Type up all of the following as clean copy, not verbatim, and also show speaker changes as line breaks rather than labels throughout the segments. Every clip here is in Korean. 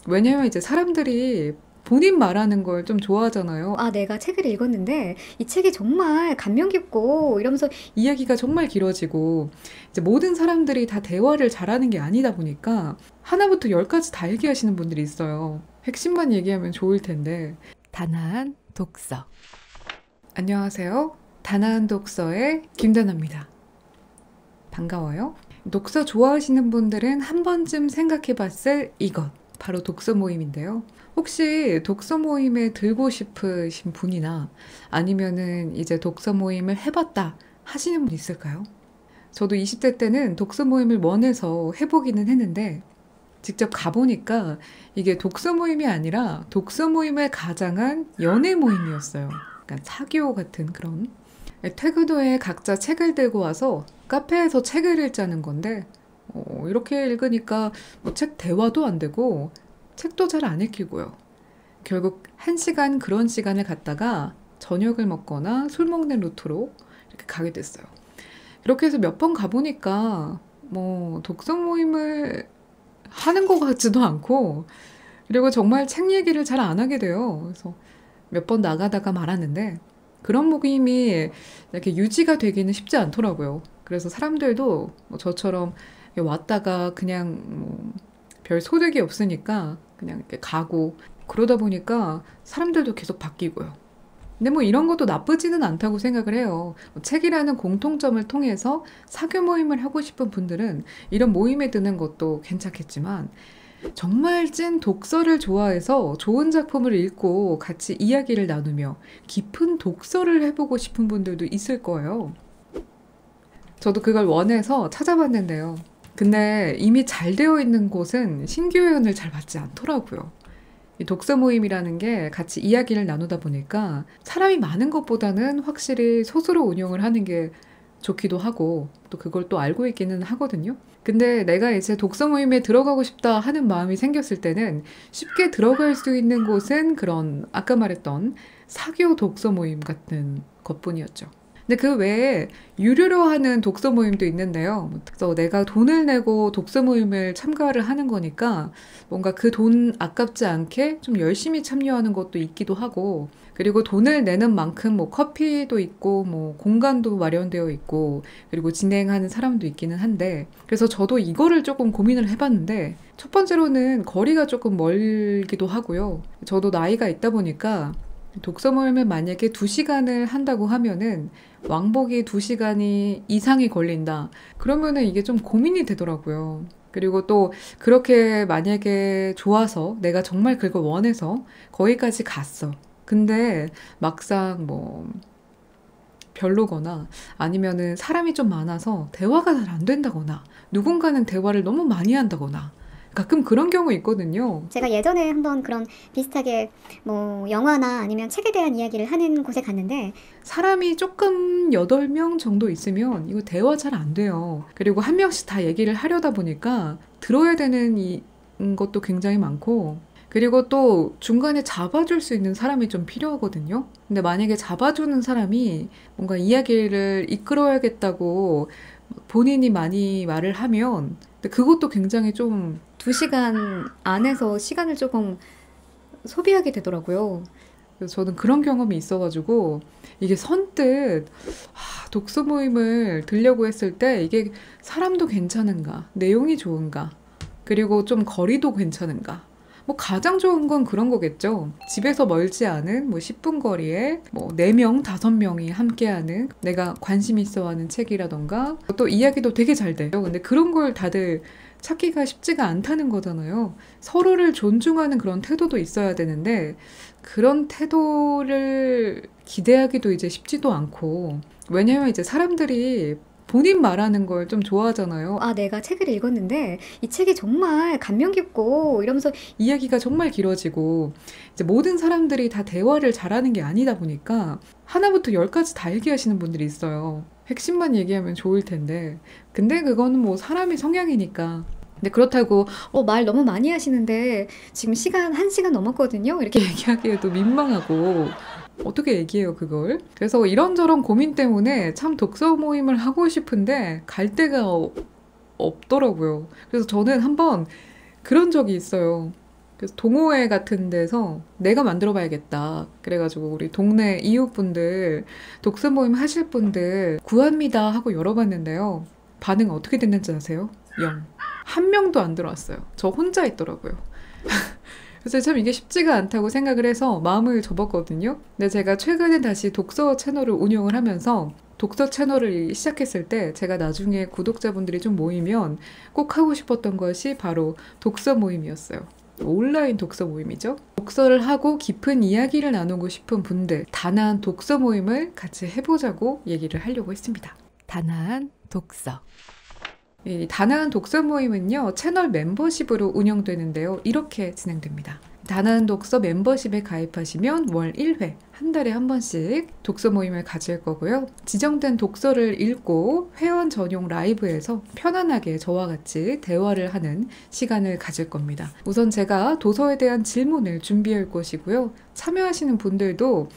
왜냐면 이제 사람들이 본인 말하는 걸 좀 좋아하잖아요.
아, 내가 책을 읽었는데 이 책이 정말 감명 깊고 이러면서
이야기가 정말 길어지고 이제 모든 사람들이 다 대화를 잘하는 게 아니다 보니까 하나부터 열까지 다 얘기하시는 분들이 있어요. 핵심만 얘기하면 좋을 텐데. 다나한 독서. 안녕하세요. 다나한 독서의 김다나입니다. 반가워요. 독서 좋아하시는 분들은 한 번쯤 생각해 봤을 이것. 바로 독서 모임인데요. 혹시 독서 모임에 들고 싶으신 분이나 아니면은 이제 독서 모임을 해봤다 하시는 분 있을까요? 저도 20대 때는 독서 모임을 원해서 해보기는 했는데 직접 가보니까 이게 독서 모임이 아니라 독서 모임을 가장한 연애 모임이었어요. 약간 사교 같은 그런. 퇴근 후에 각자 책을 들고 와서 카페에서 책을 읽자는 건데 이렇게 읽으니까 뭐 책 대화도 안 되고 책도 잘 안 읽히고요. 결국 1시간 그런 시간을 갖다가 저녁을 먹거나 술 먹는 루트로 이렇게 가게 됐어요. 이렇게 해서 몇 번 가보니까 뭐 독서 모임을 하는 것 같지도 않고 그리고 정말 책 얘기를 잘 안 하게 돼요. 그래서 몇 번 나가다가 말았는데 그런 모임이 이렇게 유지가 되기는 쉽지 않더라고요. 그래서 사람들도 뭐 저처럼 왔다가 그냥 별 소득이 없으니까 그냥 이렇게 가고 그러다 보니까 사람들도 계속 바뀌고요. 근데 뭐 이런 것도 나쁘지는 않다고 생각을 해요. 책이라는 공통점을 통해서 사교 모임을 하고 싶은 분들은 이런 모임에 드는 것도 괜찮겠지만 정말 찐 독서를 좋아해서 좋은 작품을 읽고 같이 이야기를 나누며 깊은 독서를 해보고 싶은 분들도 있을 거예요. 저도 그걸 원해서 찾아봤는데요. 근데 이미 잘 되어 있는 곳은 신규 회원을 잘 받지 않더라고요. 이 독서 모임이라는 게 같이 이야기를 나누다 보니까 사람이 많은 것보다는 확실히 소수로 운영을 하는 게 좋기도 하고 또 그걸 또 알고 있기는 하거든요. 근데 내가 이제 독서 모임에 들어가고 싶다 하는 마음이 생겼을 때는 쉽게 들어갈 수 있는 곳은 그런 아까 말했던 사교 독서 모임 같은 것뿐이었죠. 근데 그 외에 유료로 하는 독서 모임도 있는데요. 그래서 내가 돈을 내고 독서 모임을 참가를 하는 거니까 뭔가 그 돈 아깝지 않게 좀 열심히 참여하는 것도 있기도 하고 그리고 돈을 내는 만큼 뭐 커피도 있고 뭐 공간도 마련되어 있고 그리고 진행하는 사람도 있기는 한데 그래서 저도 이거를 조금 고민을 해봤는데 첫 번째로는 거리가 조금 멀기도 하고요. 저도 나이가 있다 보니까 독서 모임을 만약에 2시간을 한다고 하면은 왕복이 2시간이 이상이 걸린다. 그러면은 이게 좀 고민이 되더라고요. 그리고 또 그렇게 만약에 좋아서 내가 정말 그걸 원해서 거기까지 갔어. 근데 막상 뭐 별로거나 아니면은 사람이 좀 많아서 대화가 잘 안 된다거나 누군가는 대화를 너무 많이 한다거나 가끔 그런 경우 있거든요.
제가 예전에 한번 그런 비슷하게 뭐 영화나 아니면 책에 대한 이야기를 하는 곳에 갔는데
사람이 조금 8명 정도 있으면 이거 대화 잘 안 돼요. 그리고 한 명씩 다 얘기를 하려다 보니까 들어야 되는 것도 굉장히 많고 그리고 또 중간에 잡아줄 수 있는 사람이 좀 필요하거든요. 근데 만약에 잡아주는 사람이 뭔가 이야기를 이끌어야겠다고 본인이 많이 말을 하면 근데 그것도 굉장히 좀 2시간 안에서 시간을 조금 소비하게 되더라고요. 그래서 저는 그런 경험이 있어가지고 이게 선뜻 독서 모임을 들려고 했을 때 이게 사람도 괜찮은가, 내용이 좋은가, 그리고 좀 거리도 괜찮은가. 뭐 가장 좋은 건 그런 거겠죠. 집에서 멀지 않은 뭐 10분 거리에 뭐 4명, 5명이 함께하는 내가 관심 있어 하는 책이라던가 또 이야기도 되게 잘 돼요. 근데 그런 걸 다들 찾기가 쉽지가 않다는 거잖아요. 서로를 존중하는 그런 태도도 있어야 되는데 그런 태도를 기대하기도 이제 쉽지도 않고 왜냐면 이제 사람들이 본인 말하는 걸 좀 좋아하잖아요.
아, 내가 책을 읽었는데 이 책이 정말 감명 깊고 이러면서
이야기가 정말 길어지고 이제 모든 사람들이 다 대화를 잘하는 게 아니다 보니까 하나부터 열까지 다 얘기하시는 분들이 있어요. 핵심만 얘기하면 좋을 텐데 근데 그거는 뭐 사람의 성향이니까 근데 그렇다고
말 너무 많이 하시는데 지금 시간 1시간 넘었거든요. 이렇게
이렇게 얘기하기에도 민망하고 어떻게 얘기해요 그걸. 그래서 이런저런 고민 때문에 참 독서 모임을 하고 싶은데 갈 데가 없더라고요. 그래서 저는 한번 그런 적이 있어요. 그래서 동호회 같은 데서 내가 만들어 봐야겠다. 그래가지고 우리 동네 이웃분들, 독서 모임 하실 분들 구합니다 하고 열어봤는데요. 반응 어떻게 됐는지 아세요? 0. 한 명도 안 들어왔어요. 저 혼자 있더라고요. 그래서 참 이게 쉽지가 않다고 생각을 해서 마음을 접었거든요. 근데 제가 최근에 다시 독서 채널을 운영을 하면서 독서 채널을 시작했을 때 제가 나중에 구독자분들이 좀 모이면 꼭 하고 싶었던 것이 바로 독서 모임이었어요. 온라인 독서 모임이죠. 독서를 하고 깊은 이야기를 나누고 싶은 분들, 다나한 독서 모임을 같이 해보자고 얘기를 하려고 했습니다. 다나한 독서. 이 다나한 독서 모임은요, 채널 멤버십으로 운영되는데요. 이렇게 진행됩니다. 다나한 독서 멤버십에 가입하시면 월 1회, 한 달에 한 번씩 독서 모임을 가질 거고요. 지정된 독서를 읽고 회원 전용 라이브에서 편안하게 저와 같이 대화를 하는 시간을 가질 겁니다. 우선 제가 도서에 대한 질문을 준비할 것이고요. 참여하시는 분들도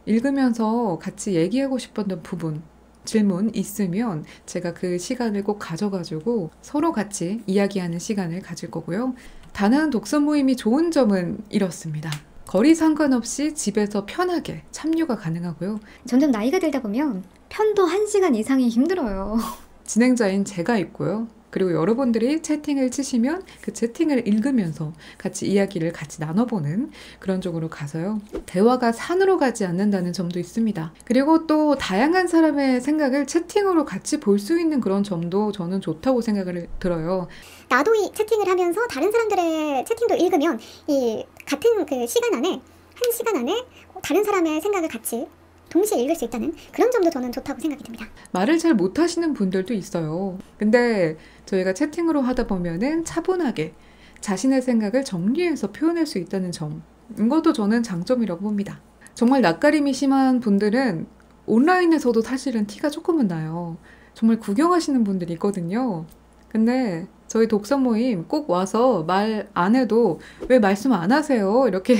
읽으면서 같이 얘기하고 싶었던 부분, 질문 있으면 제가 그 시간을 꼭 가져가지고 서로 같이 이야기하는 시간을 가질 거고요. 다나한 독서 모임이 좋은 점은 이렇습니다. 거리 상관없이 집에서 편하게 참여가 가능하고요.
점점 나이가 들다 보면 편도 1시간 이상이 힘들어요.
진행자인 제가 있고요. 그리고 여러분들이 채팅을 치시면 그 채팅을 읽으면서 같이 이야기를 같이 나눠보는 그런 쪽으로 가서요. 대화가 산으로 가지 않는다는 점도 있습니다. 그리고 또 다양한 사람의 생각을 채팅으로 같이 볼 수 있는 그런 점도 저는 좋다고 생각을 들어요.
나도 이 채팅을 하면서 다른 사람들의 채팅도 읽으면 이 같은 그 시간 안에 1시간 안에 다른 사람의 생각을 같이 동시에 읽을 수 있다는 그런 점도 저는 좋다고 생각이 듭니다.
말을 잘 못하시는 분들도 있어요. 근데 저희가 채팅으로 하다 보면은 차분하게 자신의 생각을 정리해서 표현할 수 있다는 점, 이것도 저는 장점이라고 봅니다. 정말 낯가림이 심한 분들은 온라인에서도 사실은 티가 조금은 나요. 정말 구경하시는 분들이 있거든요. 근데 저희 독서 모임 꼭 와서 말 안 해도 왜 말씀 안 하세요? 이렇게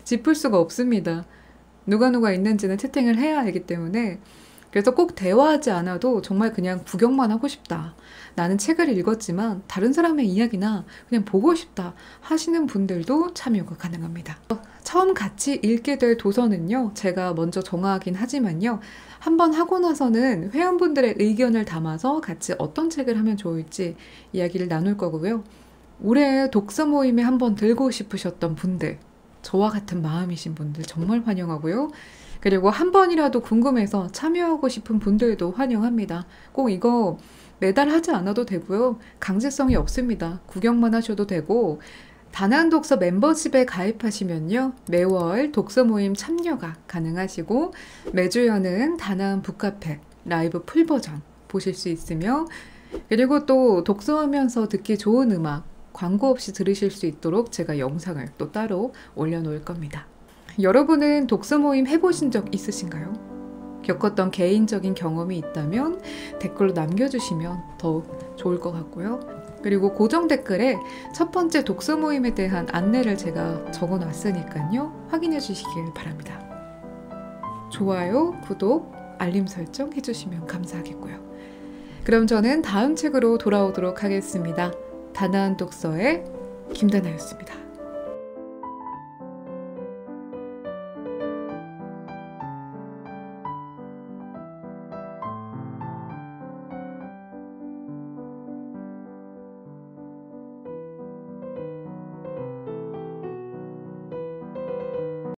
짚을 수가 없습니다. 누가 있는지는 채팅을 해야 하기 때문에. 그래서 꼭 대화하지 않아도 정말 그냥 구경만 하고 싶다. 나는 책을 읽었지만 다른 사람의 이야기나 그냥 보고 싶다 하시는 분들도 참여가 가능합니다. 처음 같이 읽게 될 도서는요, 제가 먼저 정하긴 하지만요, 한번 하고 나서는 회원분들의 의견을 담아서 같이 어떤 책을 하면 좋을지 이야기를 나눌 거고요. 올해 독서 모임에 한번 들고 싶으셨던 분들, 저와 같은 마음이신 분들 정말 환영하고요. 그리고 한 번이라도 궁금해서 참여하고 싶은 분들도 환영합니다. 꼭 이거 매달 하지 않아도 되고요. 강제성이 없습니다. 구경만 하셔도 되고, 다나한 독서 멤버십에 가입하시면요, 매월 독서 모임 참여가 가능하시고, 매주 여는 다나한 북카페 라이브 풀 버전 보실 수 있으며, 그리고 또 독서하면서 듣기 좋은 음악 광고 없이 들으실 수 있도록 제가 영상을 또 따로 올려놓을 겁니다. 여러분은 독서 모임 해보신 적 있으신가요? 겪었던 개인적인 경험이 있다면 댓글로 남겨주시면 더 좋을 것 같고요. 그리고 고정 댓글에 첫 번째 독서 모임에 대한 안내를 제가 적어놨으니까요. 확인해 주시길 바랍니다. 좋아요, 구독, 알림 설정 해주시면 감사하겠고요. 그럼 저는 다음 책으로 돌아오도록 하겠습니다. 다나한 독서의 김다나였습니다.